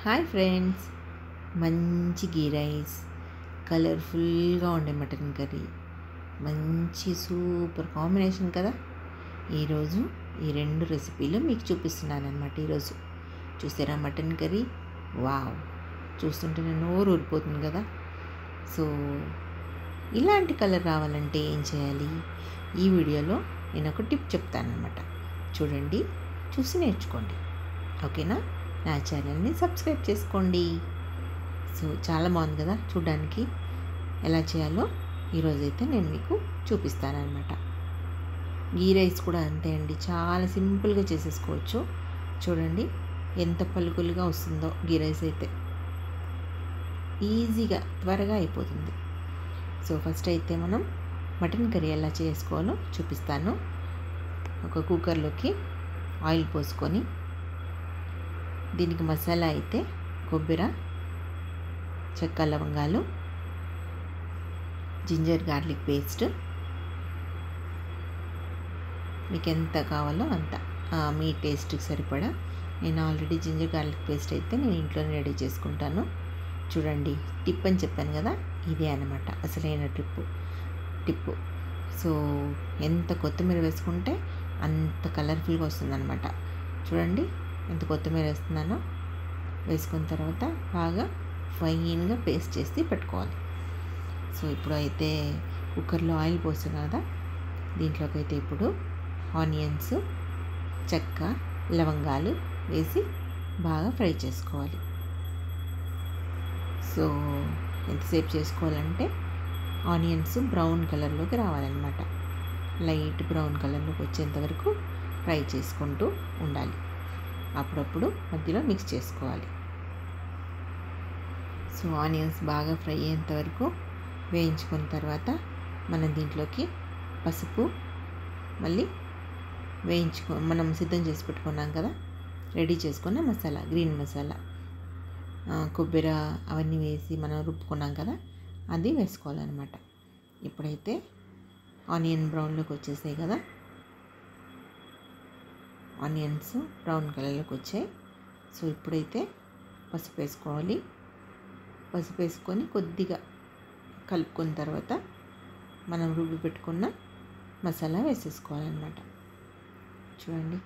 Hi friends, మంచి గీ rice, కలర్ఫుల్గా ఉండే మటన్ కర్రీ, మంచి సూపర్ కాంబినేషన్ కదా. ఈరోజు ఈ రెండు రెసిపీలు మీకు చూపిస్తున్నాను అనమాట. ఈరోజు చూసారా మటన్ కర్రీ? వావ్, చూస్తుంటేనే నోరు ఊరిపోతుంది కదా. సో ఇలాంటి కలర్ రావాలంటే ఏం చేయాలి? ఈ వీడియోలో నేను ఒక టిప్ చెప్తానమాట. చూడండి, చూసి నేర్చుకోండి, ఓకేనా? నా ఛానల్ని సబ్స్క్రైబ్ చేసుకోండి. సో చాలా బాగుంది కదా చూడడానికి. ఎలా చేయాలో ఈరోజైతే నేను మీకు చూపిస్తానమాట. గీ రైస్ కూడా అంతే అండి, చాలా సింపుల్గా చేసేసుకోవచ్చు. చూడండి ఎంత పలుకులుగా వస్తుందో గీ రైస్ అయితే, ఈజీగా త్వరగా అయిపోతుంది. సో ఫస్ట్ అయితే మనం మటన్ కర్రీ ఎలా చేసుకోవాలో చూపిస్తాను. ఒక కుక్కర్లోకి ఆయిల్ పోసుకొని, దీనికి మసాలా అయితే కొబ్బరి, చెక్క, లవంగాలు, జింజర్ గార్లిక్ పేస్ట్, మీకు ఎంత కావాలో అంత, మీ టేస్ట్కి సరిపడా. నేను ఆల్రెడీ జింజర్ గార్లిక్ పేస్ట్ అయితే నేను ఇంట్లోనే రెడీ చేసుకుంటాను. చూడండి, టిప్ అని చెప్పాను కదా, ఇదే అనమాట అసలైన టిప్పు. సో ఎంత కొత్తిమీర వేసుకుంటే అంత కలర్ఫుల్గా వస్తుందన్నమాట. చూడండి ఎంత కొత్తిమీర వేస్తున్నానో. వేసుకున్న తర్వాత బాగా ఫైన్గా పేస్ట్ చేసి పెట్టుకోవాలి. సో ఇప్పుడు అయితే కుక్కర్లో ఆయిల్ పోసాను కదా, దీంట్లోకి అయితే ఇప్పుడు ఆనియన్స్, చెక్క, లవంగాలు వేసి బాగా ఫ్రై చేసుకోవాలి. సో ఎంతసేపు చేసుకోవాలంటే ఆనియన్స్ బ్రౌన్ కలర్లోకి రావాలన్నమాట. లైట్ బ్రౌన్ కలర్లోకి వచ్చేంత వరకు ఫ్రై చేసుకుంటూ ఉండాలి. అప్పుడప్పుడు మధ్యలో మిక్స్ చేసుకోవాలి. సో ఆనియన్స్ బాగా ఫ్రై అయ్యేంత వరకు వేయించుకున్న తర్వాత మనం దీంట్లోకి పసుపు, మళ్ళీ మనం సిద్ధం చేసి పెట్టుకున్నాం కదా, రెడీ చేసుకున్న మసాలా, గ్రీన్ మసాలా, కొబ్బరి అవన్నీ వేసి మనం రుబ్బుకున్నాం కదా, అది వేసుకోవాలన్నమాట. ఇప్పుడైతే ఆనియన్ బ్రౌన్లోకి వచ్చేసాయి కదా, ఆనియన్స్ బ్రౌన్ కలర్లోకి వచ్చాయి. సో ఇప్పుడైతే పసుపు వేసుకోవాలి. పసుపు వేసుకొని కొద్దిగా కలుపుకున్న తర్వాత మనం రుబ్బి పెట్టుకున్న మసాలా వేసేసుకోవాలన్నమాట. చూడండి,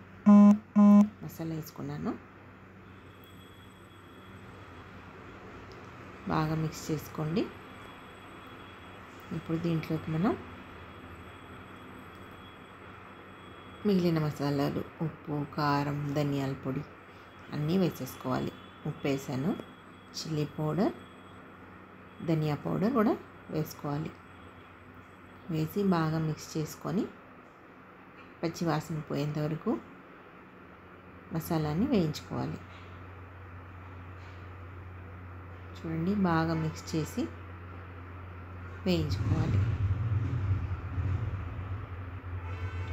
మసాలా వేసుకున్నాను. బాగా మిక్స్ చేసుకోండి. ఇప్పుడు దీంట్లోకి మనం మిగిలిన మసాలాలు, ఉప్పు, కారం, ధనియాల పొడి అన్నీ వేసేసుకోవాలి. ఉప్పు వేసాను, చిల్లీ పౌడర్, ధనియా పౌడర్ కూడా వేసుకోవాలి. వేసి బాగా మిక్స్ చేసుకొని పచ్చి వాసన పోయేంత వరకు మసాలాని వేయించుకోవాలి. చూడండి, బాగా మిక్స్ చేసి వేయించుకోవాలి.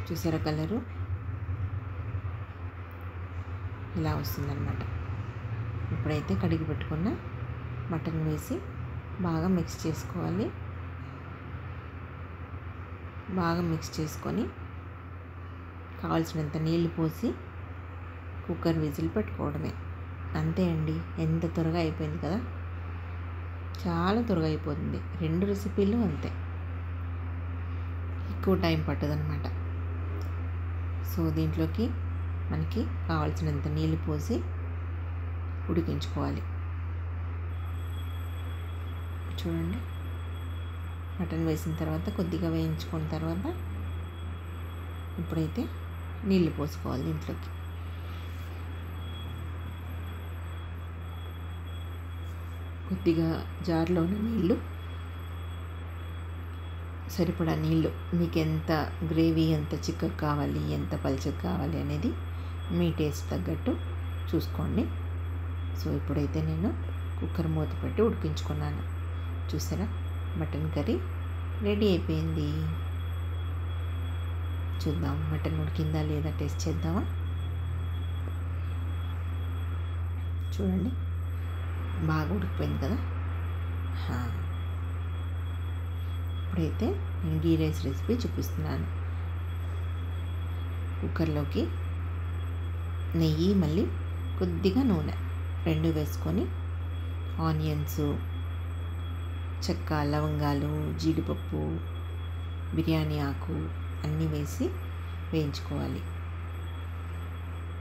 చూసారా కలరు ఇలా వస్తుందన్నమాట. ఇప్పుడైతే కడిగి పెట్టుకున్న మటన్ వేసి బాగా మిక్స్ చేసుకోవాలి. బాగా మిక్స్ చేసుకొని కావాల్సినంత నీళ్లు పోసి కుక్కర్ విజిల్ పెట్టుకోవడమే. అంతే అండి, ఎంత త్వరగా అయిపోయింది కదా, చాలా త్వరగా అయిపోతుంది. రెండు రెసిపీలు అంతే, ఎక్కువ టైం పట్టదనమాట. సో దీంట్లోకి మనకి కావాల్సినంత నీళ్ళు పోసి ఉడికించుకోవాలి. చూడండి, మటన్ వేసిన తర్వాత కొద్దిగా వేయించుకున్న తర్వాత ఇప్పుడైతే నీళ్ళు పోసుకోవాలి. దీంట్లోకి కొద్దిగా జార్లోని నీళ్ళు, సరిపడా నీళ్ళు, మీకు ఎంత గ్రేవీ, ఎంత చిక్కగా కావాలి, ఎంత పలుచగా కావాలి అనేది మీ టేస్ట్ తగ్గట్టు చూసుకోండి. సో ఇప్పుడైతే నేను కుక్కర్ మూత పెట్టి ఉడికించుకున్నాను. చూసారా, మటన్ కర్రీ రెడీ అయిపోయింది. చూద్దాం మటన్ ఉడికిందా లేదా, టేస్ట్ చేద్దామా? చూడండి, బాగా ఉడికిపోయింది కదా. ఇప్పుడైతే నేను గీ రైస్ రెసిపీ చూపిస్తున్నాను. కుక్కర్లోకి నెయ్యి, మళ్ళీ కొద్దిగా నూనె రెండు వేసుకొని ఆనియన్స్, చెక్క, లవంగాలు, జీడిపప్పు, బిర్యానీ ఆకు అన్నీ వేసి వేయించుకోవాలి.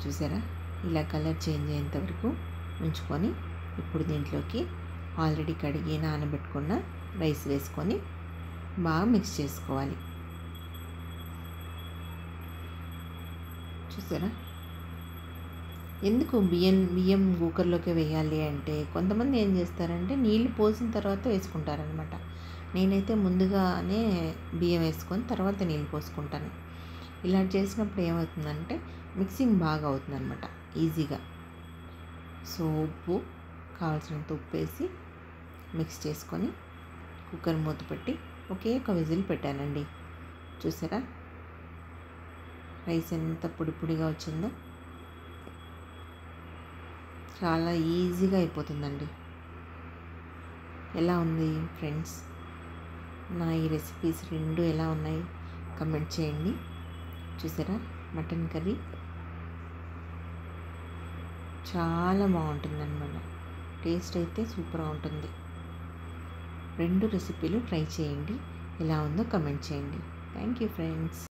చూసారా, ఇలా కలర్ చేంజ్ అయ్యేంత వరకు ఉంచుకొని ఇప్పుడు దీంట్లోకి ఆల్రెడీ కడిగి నానబెట్టుకున్న రైస్ వేసుకొని బాగా మిక్స్ చేసుకోవాలి. చూసారా, ఎందుకు బియ్యం కుక్కర్లోకి వేయాలి అంటే కొంతమంది ఏం చేస్తారంటే నీళ్ళు పోసిన తర్వాత వేసుకుంటారనమాట. నేనైతే ముందుగానే బియ్యం వేసుకొని తర్వాత నీళ్ళు పోసుకుంటాను. ఇలా చేసినప్పుడు ఏమవుతుందంటే మిక్సింగ్ బాగా అవుతుందన్నమాట ఈజీగా. సో ఉప్పు, కావాల్సినంత ఉప్పు వేసి మిక్స్ చేసుకొని కుక్కర్ మూత పెట్టి ఒకే ఒక విజిల్ పెట్టానండి. చూసారా, రైస్ ఎంత పొడి పొడిగా వచ్చిందో. చాలా ఈజీగా అయిపోతుందండి. ఎలా ఉంది ఫ్రెండ్స్, నా ఈ రెసిపీస్ రెండు ఎలా ఉన్నాయి కమెంట్ చేయండి. చూసారా, మటన్ కర్రీ చాలా బాగుంటుందన్నమాట. టేస్ట్ అయితే సూపర్గా ఉంటుంది. రెండు రెసిపీలు ట్రై చేయండి, ఎలా ఉందో కమెంట్ చేయండి. Thank you friends.